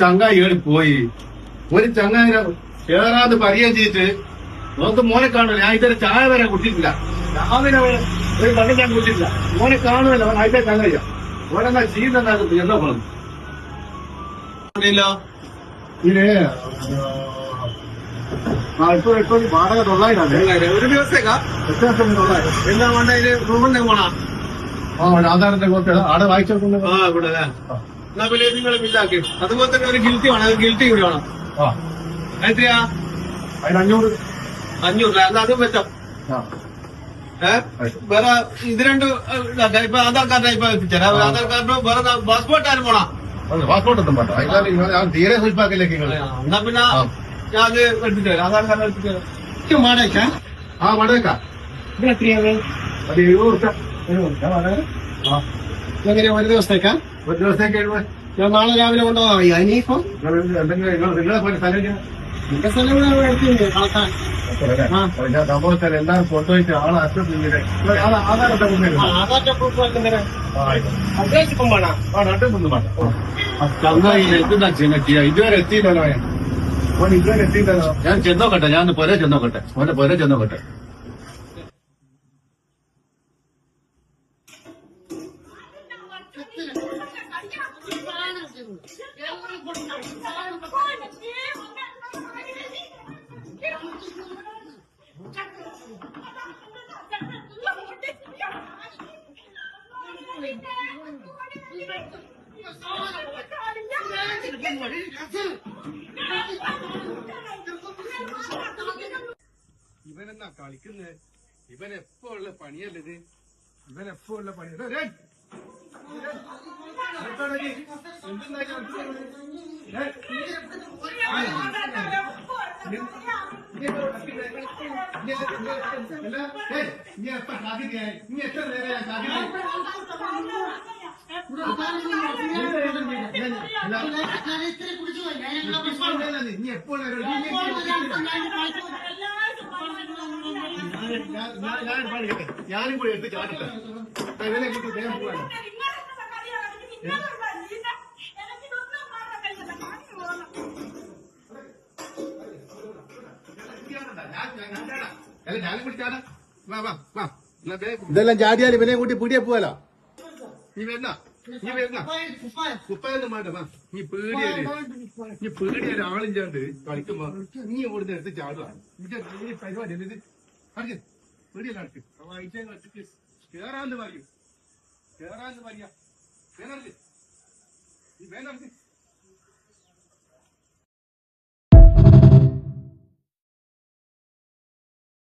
ചങ്ങായി പോയി ഒരു ചങ്ങായി കേറാതെ പരിചയം ചെയ്തിട്ട് നമുക്ക് മോനെ കാണൂല. ഞാൻ ഇതുവരെ ചായ വരെ കുട്ടിയിട്ടില്ല. രാവിലെ ഒരു കണ്ണ് ഞാൻ കുട്ടിയിട്ടില്ല. മോനെ കാണുമല്ല. അവൻ അതിന്റെ ചങ്ങായില്ല. ഓനെന്നാ ചെയ്യുന്നുണ്ടാകും എന്താ പറഞ്ഞു ഇതിന് ഇപ്പോൾ വാടക 900 ഒരു ദിവസത്തേക്കാ വ്യത്യാസം 900 എന്താ വേണ്ട അതിന് റൂമിന്റെ പോണാ ആധാരത്തെ കുറച്ച് അവിടെ വായിച്ചോണ്ട് ഇവിടെ എന്നാ പിന്നെ നിങ്ങൾ ബില്ലാക്കി. അതുപോലെ തന്നെ ഒരു ഗിൽറ്റി വേണം. ഗിൽറ്റി കൂടി വേണം. എത്രയാ? അതിന് 500 എന്നാ അതും വെച്ചോ. വേറെ ഇത് രണ്ട് ഇപ്പൊ ആധാർ കാർഡ് ഇപ്പൊ എത്തിച്ചേരാം. ആധാർ കാർഡ് വേറെ പാസ്പോർട്ട് ആരും പോണാ? പാസ്പോർട്ട് ഒന്നും വേണ്ട. തീരെ സുൽപ്പാക്കിലേക്ക് എന്നാ പിന്നെ ഞാൻ അത് എടുത്തിട്ട് വരാം. ആധാർ കാർഡ് എടുത്തിട്ട് വരാം. വാടക വാടക ഇത് എത്രയാണ്? അത് 70 എങ്ങനെയാ ഒരു ദിവസത്തേക്കാ? ഒരു ദിവസത്തേക്ക് ഞാൻ നാളെ രാവിലെ കൊണ്ടുപോകാം. ഇനിയിപ്പം നിങ്ങളെ പോലെ സ്ഥലം എന്റെ സ്ഥലം ഇവിടെ എടുത്തിട്ടുണ്ട് കളക്കാൻ. സംഭവത്തിൽ എല്ലാവരും കൊണ്ടുപോയിട്ട് ആളെ ആധാരത്തെ ആധാറിന്റെ പ്രൂഫ് അഡ്രസ് ഇപ്പം വേണം. അഡ്രസ് ഒന്നും വേണ്ട. ഇതുവരെ എത്തിയില്ലല്ലോ. ഇതുവരെ എത്തിയില്ലല്ലോ. ഞാൻ ചെന്നോക്കട്ടെ. ഞാൻ പൊരെ ചെന്നോക്കട്ടെ. മോനെ പൊരെ ചെന്നോക്കട്ടെ. ഇവനെന്നാ കളിക്കുന്നത്? ഇവൻ എപ്പോ ഉള്ള പണിയല്ലത്? ഇവൻ എപ്പോ ഉള്ള പണിയല്ല. നീ എപ്പ കാതിരിയായി? നീ എത്ര നേരം കാതിരി? നീ എപ്പോൾ ഞാനും കൂടി എടുത്ത് ചാടില്ല. ഇവനെ കൂട്ടി വേഗം പോവാണ്. ഞാനും കൂടി ചാടാ. ഇതെല്ലാം ചാടിയാൽ ഇവനെ കൂട്ടി പീടിയെ പോവാലോ. നീ വരുന്ന കുപ്പായൊന്നും വേണ്ട. നീ പേടിയാല് ആളും ചേർത്ത് കളിക്കുമ്പോ നീ ഇവിടുന്ന് എടുത്ത് ചാടുക. പരിപാടി എന്നിട്ട് കളിക്ക്. പേടിയല്ല കളിക്ക്. കളിച്ചിട്ട് കേറാന്ന് പറയൂ. കേറാന്ന് പറയാ. വേനർക്ക് നീ വേനർക്ക്